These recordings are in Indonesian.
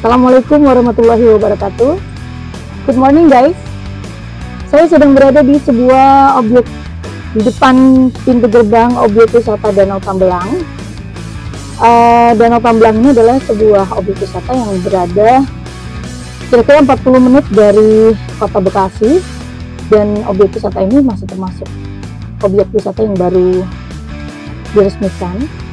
Assalamualaikum warahmatullahi wabarakatuh. Good morning guys. Saya sedang berada di sebuah objek di depan pintu gerbang objek wisata Danau Tambelang. Danau Tambelang ini adalah sebuah objek wisata yang berada kira-kira 40 menit dari kota Bekasi, dan objek wisata ini masih termasuk objek wisata yang baru diresmikan.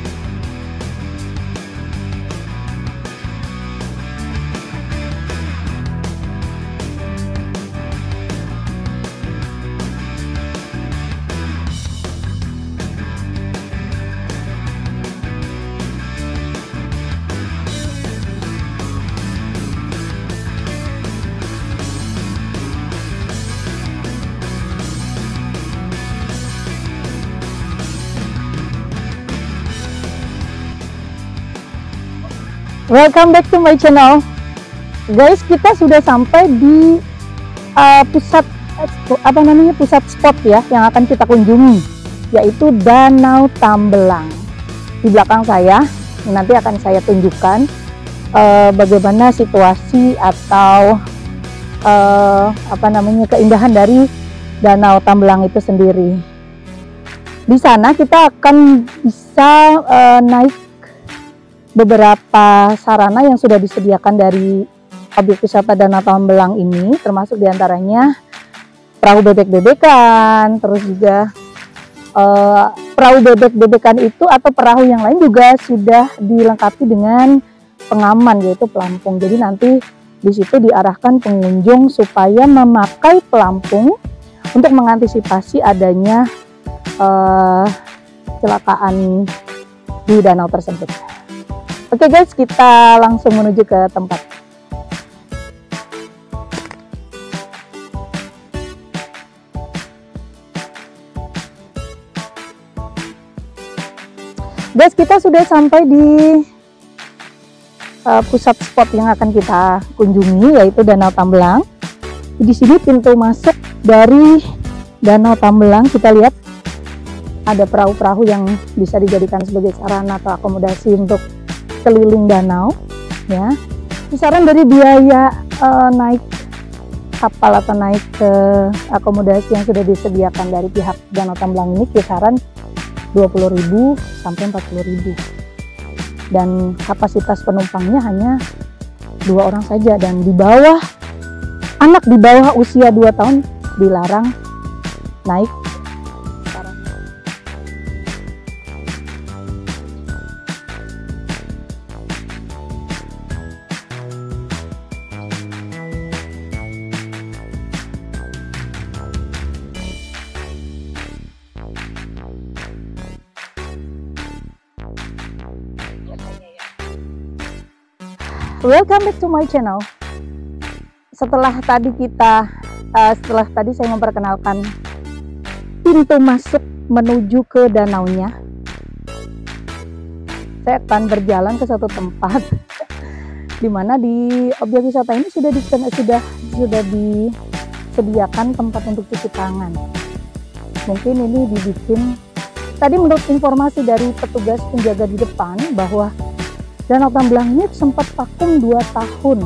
Welcome back to my channel, guys. Kita sudah sampai di pusat spot ya yang akan kita kunjungi, yaitu Danau Tambelang. Di belakang saya nanti akan saya tunjukkan bagaimana situasi atau keindahan dari Danau Tambelang itu sendiri. Di sana kita akan bisa naik beberapa sarana yang sudah disediakan dari objek wisata Danau Tambelang ini, termasuk diantaranya perahu bebek-bebekan, terus juga perahu bebek-bebekan itu atau perahu yang lain juga sudah dilengkapi dengan pengaman, yaitu pelampung. Jadi nanti di situ diarahkan pengunjung supaya memakai pelampung untuk mengantisipasi adanya kecelakaan di danau tersebut. Oke guys, kita langsung menuju ke tempat. Guys, kita sudah sampai di pusat spot yang akan kita kunjungi, yaitu Danau Tambelang. Di sini pintu masuk dari Danau Tambelang. Kita lihat ada perahu-perahu yang bisa dijadikan sebagai sarana atau akomodasi untuk keliling danau ya. Kisaran dari biaya naik kapal atau naik ke akomodasi yang sudah disediakan dari pihak Danau Tambelang ini kisaran 20.000 sampai 40.000, dan kapasitas penumpangnya hanya 2 orang saja, dan anak di bawah usia 2 tahun dilarang naik. Welcome back to my channel. Setelah tadi saya memperkenalkan pintu masuk menuju ke danaunya, saya akan berjalan ke satu tempat di mana di objek wisata ini sudah disediakan tempat untuk cuci tangan. Mungkin ini dibikin tadi menurut informasi dari petugas penjaga di depan bahwa Danau Tambelang ini sempat vakum 2 tahun,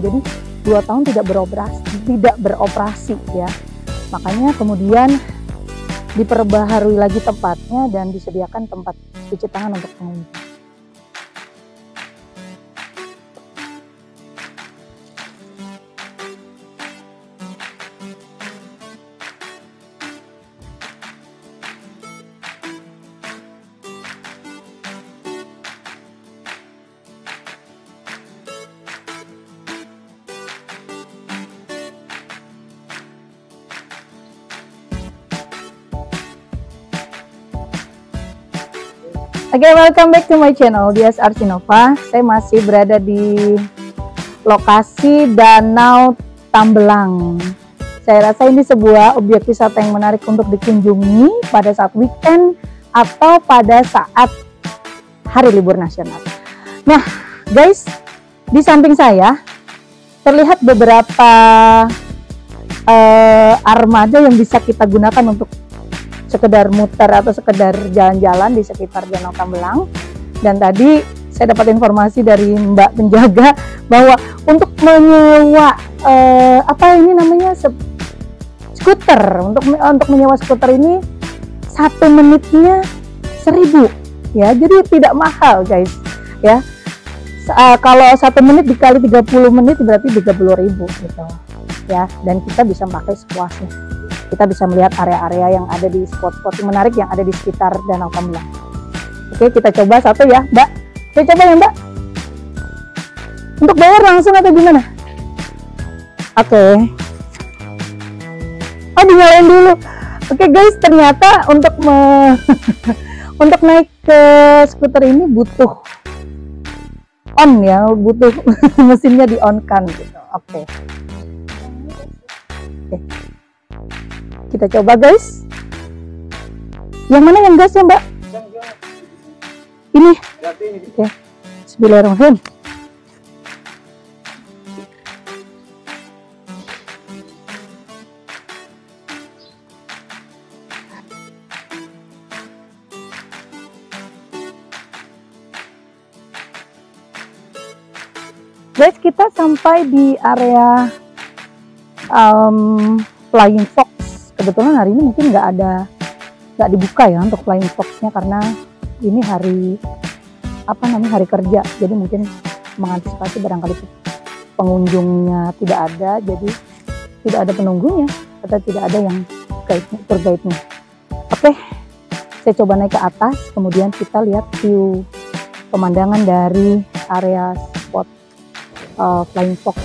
jadi 2 tahun tidak beroperasi ya. Makanya kemudian diperbaharui lagi tempatnya dan disediakan tempat cuci tangan untuk pengunjung. Oke, welcome back to my channel, Dias Arsinova. Saya masih berada di lokasi Danau Tambelang. Saya rasa ini sebuah objek wisata yang menarik untuk dikunjungi pada saat weekend atau pada saat hari libur nasional. Nah guys, di samping saya terlihat beberapa armada yang bisa kita gunakan untuk sekedar muter atau sekedar jalan-jalan di sekitar Danau Tambelang. Dan tadi saya dapat informasi dari Mbak penjaga bahwa untuk menyewa skuter, untuk menyewa skuter ini 1 menitnya 1.000 ya, jadi tidak mahal guys ya. Kalau 1 menit dikali 30 menit berarti 30.000 gitu ya, dan kita bisa pakai sepuasnya. Kita bisa melihat area-area yang ada di spot-spot menarik yang ada di sekitar Danau Tambelang. Oke, kita coba satu ya Mbak, saya coba ya Mbak. Untuk bayar langsung atau gimana? Oke. Oh, dinyalain dulu. Oke guys, ternyata untuk untuk naik ke skuter ini butuh on ya, butuh mesinnya di on kan gitu. Oke. Kita coba guys. Yang mana yang gas ya Mbak? Ini. Oke. Bismillahirrahmanirrahim. Guys, kita sampai di area Flying Fox. Kebetulan hari ini mungkin nggak dibuka ya untuk Flying Fox-nya karena ini hari kerja. Jadi mungkin mengantisipasi barangkali pengunjungnya tidak ada, jadi tidak ada penunggunya atau tidak ada yang tour guide-nya. Oke, saya coba naik ke atas, kemudian kita lihat view pemandangan dari area spot Flying Fox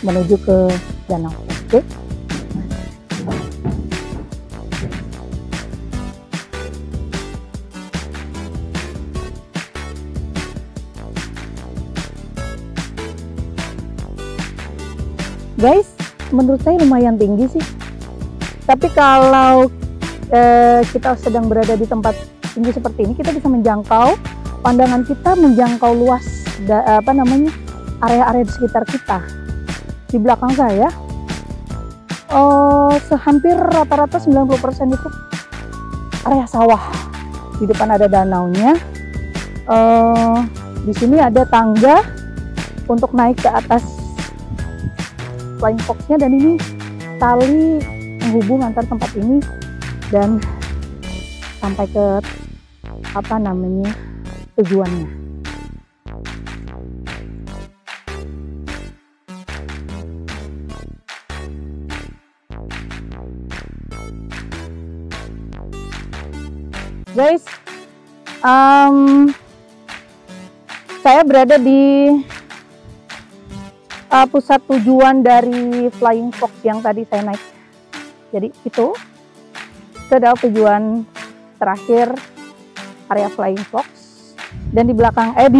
menuju ke danau. Oke. Guys, menurut saya lumayan tinggi sih. Tapi kalau kita sedang berada di tempat tinggi seperti ini, kita bisa menjangkau, pandangan kita menjangkau luas area-area di sekitar kita. Di belakang saya hampir rata-rata 90% itu area sawah. Di depan ada danaunya. Di sini ada tangga untuk naik ke atas Flying Fox-nya, dan ini tali menghubung antar tempat ini dan sampai ke tujuannya. Guys, saya berada di pusat tujuan dari Flying Fox yang tadi saya naik. Jadi itu adalah tujuan terakhir area Flying Fox. Dan di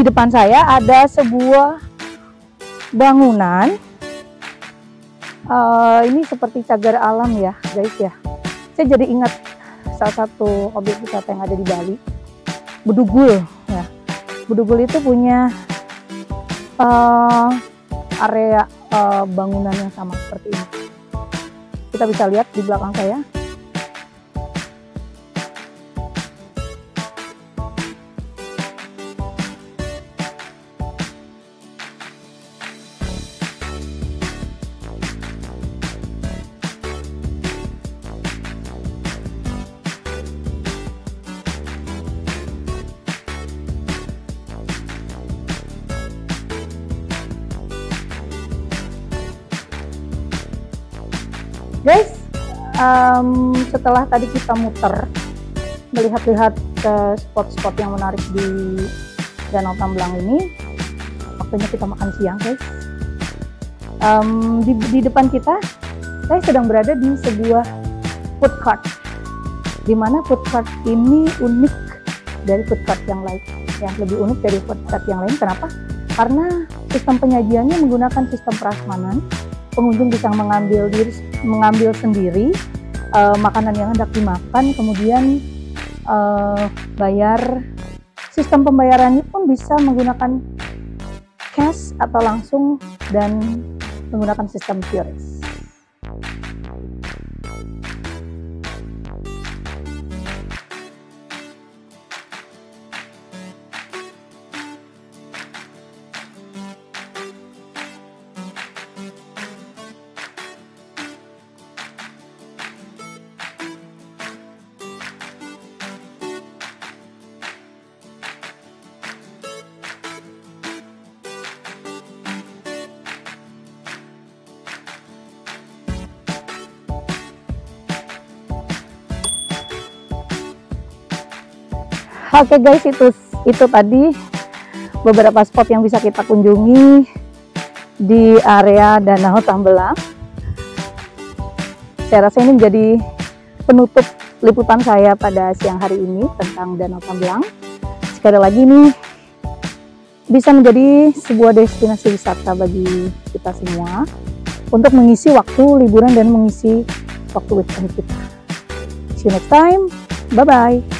depan saya ada sebuah bangunan. Ini seperti cagar alam ya, guys ya. Saya jadi ingat salah satu objek wisata yang ada di Bali, Bedugul ya. Bedugul itu punya area bangunan yang sama seperti ini. Kita bisa lihat di belakang saya. Guys, setelah tadi kita muter melihat-lihat ke spot-spot yang menarik di Danau Tambelang ini, waktunya kita makan siang guys. Di depan kita, saya sedang berada di sebuah food court, di mana food court ini unik dari food court yang lain, yang lebih unik dari food court yang lain. Kenapa? Karena sistem penyajiannya menggunakan sistem prasmanan. Pengunjung bisa mengambil sendiri makanan yang hendak dimakan, kemudian bayar. Sistem pembayarannya pun bisa menggunakan cash atau langsung dan menggunakan sistem QRIS. Oke guys, itu tadi beberapa spot yang bisa kita kunjungi di area Danau Tambelang. Saya rasa ini menjadi penutup liputan saya pada siang hari ini tentang Danau Tambelang. Sekali lagi ini bisa menjadi sebuah destinasi wisata bagi kita semua untuk mengisi waktu liburan dan mengisi waktu weekend kita. See you next time. Bye-bye.